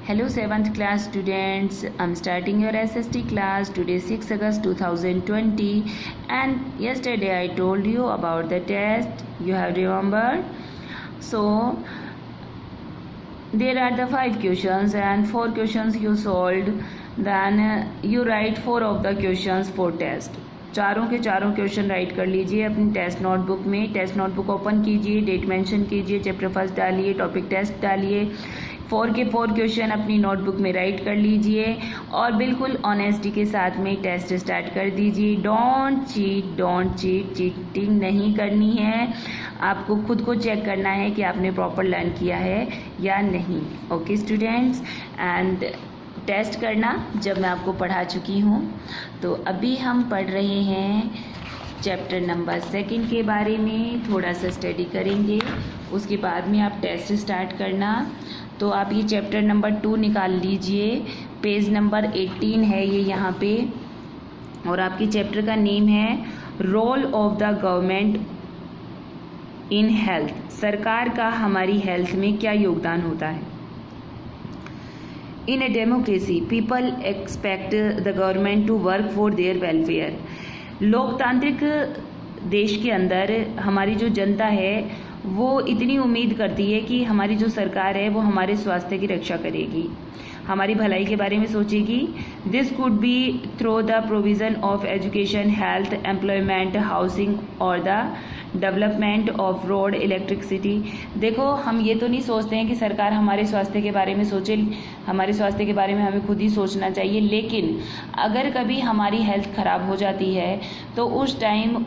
Hello 7th class students, I'm starting your SST class today 6 August 2020 and yesterday I told you about the test, you have remembered. So there are the 5 questions and 4 questions you solved, then you write 4 of the questions for test. चारों के चारों question right कर लीजिए अपनी test notebook में। Test notebook open कीजिए, date mention कीजिए, chapter first डालिए, टॉपिक टेस्ट डालिए, 4 के 4 क्वेश्चन अपनी नोटबुक में राइट कर लीजिए और बिल्कुल ऑनेस्टी के साथ में टेस्ट स्टार्ट कर दीजिए। डोंट चीट, चीटिंग नहीं करनी है। आपको खुद को चेक करना है कि आपने प्रॉपर लर्न किया है या नहीं। ओके स्टूडेंट्स, एंड टेस्ट करना जब मैं आपको पढ़ा चुकी हूँ। तो अभी हम पढ़ रहे हैं चैप्टर नंबर 2 के बारे में, थोड़ा सा स्टडी करेंगे, उसके बाद में आप टेस्ट स्टार्ट करना। तो आप ये चैप्टर नंबर 2 निकाल लीजिए, पेज नंबर 18 है ये यहाँ पे, और आपके चैप्टर का नेम है role of the government in health. सरकार का हमारी हेल्थ में क्या योगदान होता है। In a democracy people expect the government to work for their welfare. लोकतांत्रिक देश के अंदर हमारी जो जनता है वो इतनी उम्मीद करती है कि हमारी जो सरकार है वो हमारे स्वास्थ्य की रक्षा करेगी, हमारी भलाई के बारे में सोचेगी। This could be through the provision of education, health, employment, housing और the development of road, electricity. देखो, हम ये तो नहीं सोचते हैं कि सरकार हमारे स्वास्थ्य के बारे में सोचे, हमारे स्वास्थ्य के बारे में हमें खुद ही सोचना चाहिए। लेकिन अगर कभी हमारी हेल्थ ख़राब हो जाती है तो उस टाइम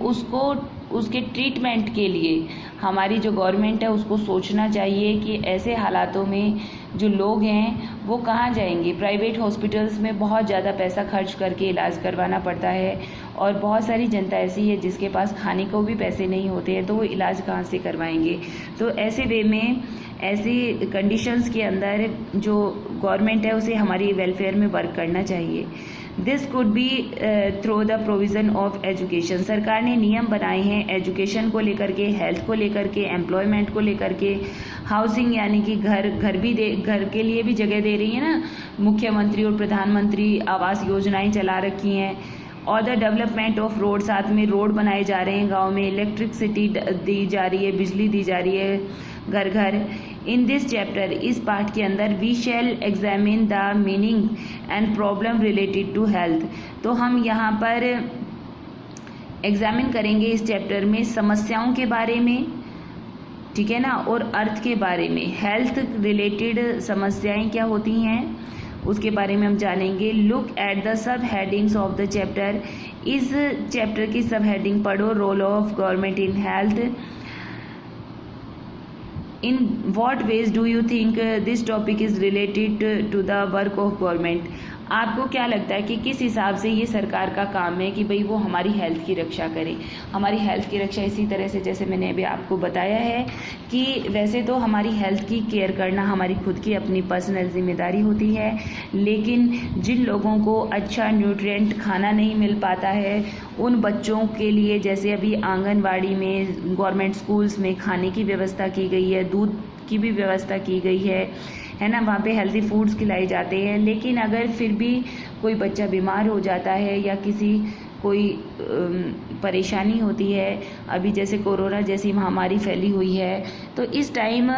उसके ट्रीटमेंट के लिए हमारी जो गवर्नमेंट है उसको सोचना चाहिए कि ऐसे हालातों में जो लोग हैं वो कहाँ जाएंगे। प्राइवेट हॉस्पिटल्स में बहुत ज़्यादा पैसा खर्च करके इलाज करवाना पड़ता है और बहुत सारी जनता ऐसी है जिसके पास खाने को भी पैसे नहीं होते हैं, तो वो इलाज कहाँ से करवाएंगे। तो ऐसे वे में, ऐसी कंडीशंस के अंदर जो गवर्नमेंट है उसे हमारी वेलफेयर में वर्क करना चाहिए। This could be through the provision of education. सरकार ने नियम बनाए हैं एजुकेशन को लेकर के, हेल्थ को लेकर के, एम्प्लॉयमेंट को लेकर के, हाउसिंग यानी कि घर के लिए भी जगह दे रही है ना, मुख्यमंत्री और प्रधानमंत्री आवास योजनाएं चला रखी हैं, और द डेवलपमेंट ऑफ रोड, साथ में रोड बनाए जा रहे हैं गाँव में, इलेक्ट्रिसिटी दी जा रही है, बिजली दी जा रही है घर घर। इन दिस चैप्टर, इस पार्ट के अंदर, we shall examine the meaning and problem related to health. तो हम यहाँ पर एग्जामिन करेंगे इस चैप्टर में समस्याओं के बारे में, ठीक है ना, और अर्थ के बारे में। हेल्थ रिलेटेड समस्याएं क्या होती हैं उसके बारे में हम जानेंगे। Look at the subheadings of the chapter. इस चैप्टर की सब हेडिंग पढ़ो। Role of government in health. In what ways do you think this topic is related to the work of government? आपको क्या लगता है कि किस हिसाब से ये सरकार का काम है कि भाई वो हमारी हेल्थ की रक्षा करे। हमारी हेल्थ की रक्षा इसी तरह से, जैसे मैंने अभी आपको बताया है कि वैसे तो हमारी हेल्थ की केयर करना हमारी खुद की अपनी पर्सनल जिम्मेदारी होती है, लेकिन जिन लोगों को अच्छा न्यूट्रिएंट खाना नहीं मिल पाता है उन बच्चों के लिए, जैसे अभी आंगनवाड़ी में, गवर्नमेंट स्कूल्स में खाने की व्यवस्था की गई है, दूध की भी व्यवस्था की गई है ना, वहाँ पे हेल्दी फूड्स खिलाए जाते हैं। लेकिन अगर फिर भी कोई बच्चा बीमार हो जाता है या कोई परेशानी होती है, अभी जैसे कोरोना जैसी महामारी फैली हुई है, तो इस टाइम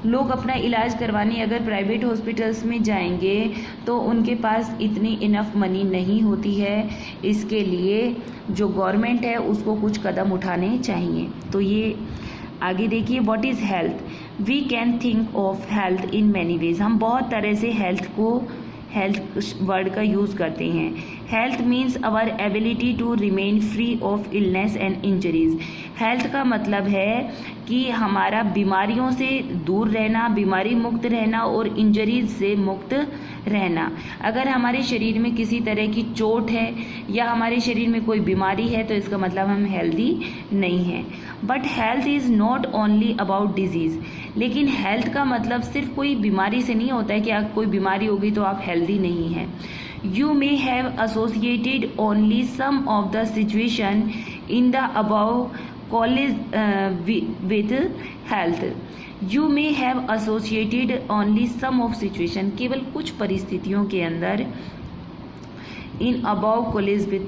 लोग अपना इलाज करवाने अगर प्राइवेट हॉस्पिटल्स में जाएंगे तो उनके पास इतनी इनफ मनी नहीं होती है। इसके लिए जो गवर्नमेंट है उसको कुछ कदम उठाने चाहिए। तो ये आगे देखिए, what is health. We can think of health in many ways. हम बहुत तरह से हेल्थ वर्ड का यूज़ करते हैं। Health means our ability to remain free of illness and injuries. Health का मतलब है कि हमारा बीमारियों से दूर रहना, बीमारी मुक्त रहना और इंजरीज से मुक्त रहना। अगर हमारे शरीर में किसी तरह की चोट है या हमारे शरीर में कोई बीमारी है तो इसका मतलब हम हेल्दी नहीं हैं। But health is not only about disease. लेकिन हेल्थ का मतलब सिर्फ कोई बीमारी से नहीं होता है कि आप कोई बीमारी होगी तो आप हेल्दी नहीं हैं। You may have associated only some of the situation in the above college with health. You may have associated only some of situation, केवल कुछ परिस्थितियों के अंदर in above college with